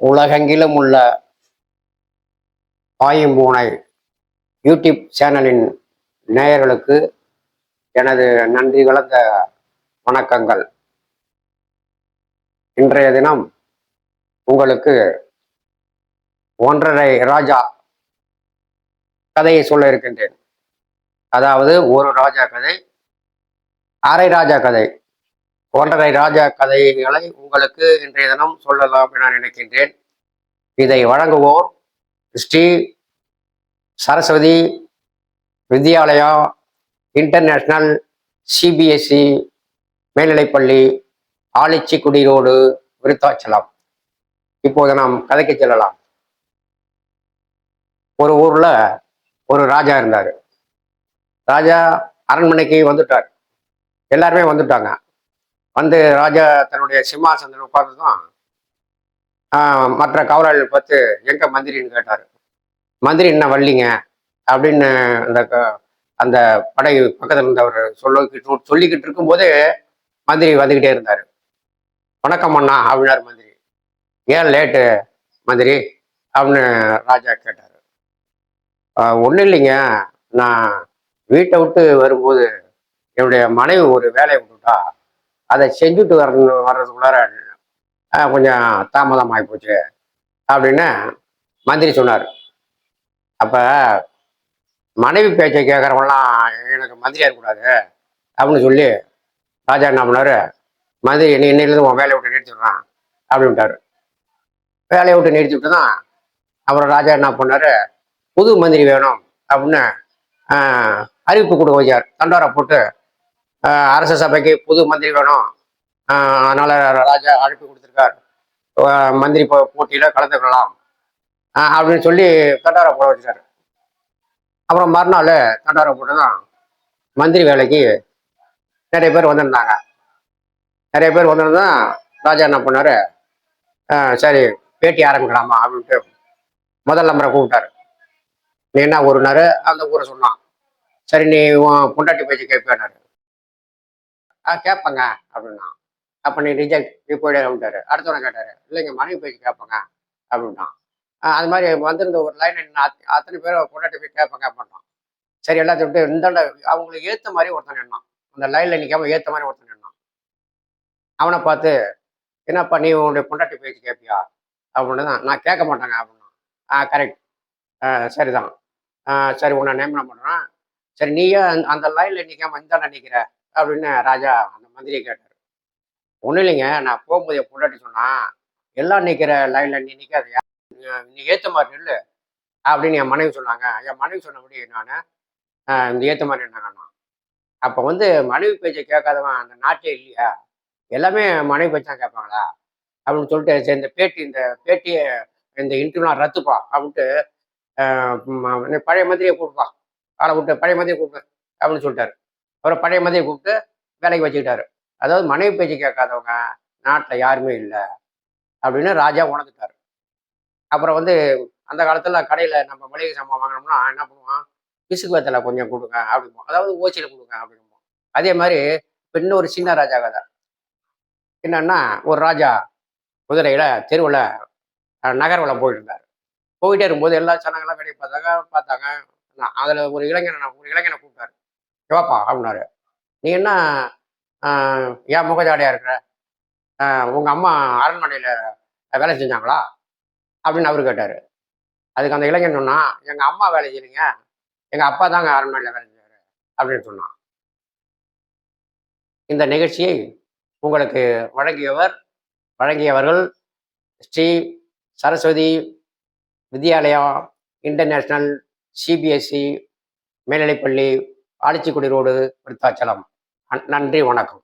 உலகெங்கிலும் உள்ள பாயும்பூனை யூடியூப் சேனலின் நேயர்களுக்கு எனது நன்றி கலந்த வணக்கங்கள். இன்றைய தினம் உங்களுக்கு ஒன்றரை ராஜா கதையை சொல்ல இருக்கின்றேன். அதாவது ஒரு ராஜா கதை, அரை ராஜா கதை, ஒன்றரை ராஜா கதைகளை உங்களுக்கு இன்றைய தினம் சொல்லலாம் என நினைக்கின்றேன். இதை வழங்குவோர் ஸ்ரீ சரஸ்வதி வித்யாலயா இன்டர்நேஷனல் சிபிஎஸ்இ மேல்நிலைப்பள்ளி, ஆலிச்சிக்குடி ரோடு, விருத்தாச்சலம். இப்போது நாம் கதைக்கு செல்லலாம். ஒரு ஊர்ல ஒரு ராஜா இருந்தாரு. ராஜா அரண்மனைக்கு வந்துட்டார். எல்லாருமே வந்துட்டாங்க. வந்து ராஜா தன்னுடைய சிம்மாசனத்தில் உட்கார்ந்துதான் மற்ற காவலாளிகள் பார்த்து எங்க மந்திரின்னு கேட்டாரு. மந்திரி என்ன வள்ளிங்க அப்படின்னு அந்த படை பக்கத்தில் இருந்தவர் சொல்லிக்கிட்டு இருக்கும்போதே மந்திரி வந்துக்கிட்டே இருந்தார். வணக்கம் அண்ணா அப்படின்னாரு மந்திரி. ஏன் லேட்டு மந்திரி அப்படின்னு ராஜா கேட்டார். ஒன்றும் இல்லைங்க, நான் வீட்டை விட்டு வரும்போது என்னுடைய மனைவி ஒரு வேலையை விட்டுட்டா, அதை செஞ்சுட்டு வர்றதுக்குள்ளார கொஞ்சம் தாமதம் ஆகிப்போச்சு அப்படின்னு மந்திரி சொன்னார். அப்போ மனைவி பேச்சை கேட்குறவங்களாம் எனக்கு மந்திரியாக இருக்கக்கூடாது அப்படின்னு சொல்லி ராஜா என்ன பண்ணார், மந்திரி இன்னிலேருந்து உன் வேலையை விட்டு நிறுத்திடுறான் அப்படின்ட்டாரு. வேலையை விட்டு நிறுத்தி விட்டு தான் அப்புறம் ராஜா என்ன பண்ணார், புது மந்திரி வேணும் அப்படின்னு அறிவிப்பு கொடுக்க வச்சார். தண்டோரை போட்டு அரச சபைக்கு புது மந்திரி வேணும், அதனால ராஜா அழைப்பு கொடுத்துருக்கார், மந்திரி போட்டியில் கலந்துக்கலாம் அப்படின்னு சொல்லி தண்டோரை போட வச்சார். அப்புறம் மறுநாள் தண்டோரை போட்டு தான் மந்திரி வேலைக்கு நிறைய பேர் வந்திருந்தாங்க. நிறைய பேர் வந்திருந்தா ராஜா என்ன பண்ணாரு, சரி பேட்டி ஆரம்பிக்கலாமா அப்படின்ட்டு முதல் நம்பரை கூப்பிட்டாரு. நீ என்ன ஊருனாரு, அந்த ஊரை சொன்னான். சரி நீ பொண்டாட்டி பேச்சு கேட்பேனாரு. கேட்பங்க அப்படின்னா. அப்போ நீ ரிஜெக்ட், நீ போயிட அப்படின்ட்டாரு. அடுத்தவனை கேட்டாரு, இல்லைங்க மனைவி பேச்சு கேட்பங்க அப்படின்னா. அது மாதிரி வந்திருந்த ஒரு லைன் அத்தனை பேரும் பொண்டாட்டி போய் கேட்பங்க அப்படின்னான். சரி எல்லாத்தையும் விட்டு இந்த அவங்களுக்கு ஏற்ற மாதிரி ஒருத்தன் நின்னான். அந்த லைனில் நிற்காம ஏற்ற மாதிரி ஒருத்தன் நின்னான். அவனை பார்த்து, என்னப்பா நீ உன்னுடைய பொண்டாட்டி பேச்சு கேட்பியா அப்படின்னு தான். நான் கேட்க மாட்டேங்க அப்படின்னா. கரெக்ட், சரிதான், சரி உன்னை நியமனம் பண்ணுறான். சரி நீயே அந்த லைனில் நிற்காம இந்தாண்ட நிற்கிற அப்படின்னு ராஜா அந்த மந்திரியை கேட்டார். ஒன்றும் இல்லைங்க, நான் போகும்போது என் பொண்டாட்டி சொன்னான், எல்லாம் நிற்கிற லைனில் நீ நிற்காதையா, நீ ஏற்ற மாதிரி நில்லு அப்படின்னு என் மனைவி சொன்னாங்க. என் மனைவி சொன்னபடி நான் இந்த ஏற்ற மாதிரி இருந்தாங்கண்ணா. அப்போ மனைவி பேச்சை கேட்காதவன் அந்த நாட்டே இல்லையா, எல்லாமே மனைவி பேச்சு தான் கேட்பாங்களா அப்படின்னு சொல்லிட்டு, சரி இந்த பேட்டியை இந்த இன்டர்வியூலாம் ரத்துப்பா அப்படின்ட்டு பழைய மந்திரியை கூப்பிடுப்பா, ஆளை விட்டு பழைய மந்திரியை கூப்பிடு அப்படின்னு சொல்லிட்டாரு. அப்புறம் பழைய மந்திரியை கூப்பிட்டு வேலைக்கு வச்சுக்கிட்டாரு. அதாவது மனைவி பேச்சு கேட்காதவங்க நாட்டில் யாருமே இல்லை அப்படின்னு ராஜா உணர்ந்துட்டாரு. அப்புறம் அந்த காலத்துல கடையில நம்ம மளிகை சாமான் வாங்கினோம்னா என்ன பண்ணுவான், பிசுக்கு வெத்தலை கொஞ்சம் கொடுங்க அப்படிம்போம், அதாவது ஓச்சியில் கொடுங்க அப்படிம்போம். அதே மாதிரி இப்போ இன்னொரு சின்ன ராஜா கதை என்னன்னா, ஒரு ராஜா குதிரையில தெருவில் நகர்வலம் போயிட்டு இருந்தார். போயிட்டே இருக்கும்போது எல்லா ஜனங்கள்லாம் வேலையை பார்த்தாங்க. அதில் ஒரு இளைஞனை கூப்பிட்டாரு. எவாப்பா அப்படின்னாரு, நீ என்ன ஏன் முகஜாடையா இருக்கிற, உங்க அம்மா அரண்மனையில் வேலை செஞ்சாங்களா அப்படின்னு அவரு கேட்டார். அதுக்கு அந்த இளைஞன் சொன்னான், எங்க அம்மா வேலை செய்யலைங்க, எங்க அப்பா தாங்க அரண்மனையில் வேலை செஞ்சாரு அப்படின்னு சொன்னான். இந்த நிகழ்ச்சியை உங்களுக்கு வழங்கியவர்கள் ஸ்ரீ சரஸ்வதி வித்யாலயா இன்டர்நேஷனல் சிபிஎஸ்இ மேல்நிலைப்பள்ளி, ஆலிச்சிக்குடி ரோடு, விருத்தாச்சலம். நன்றி, வணக்கம்.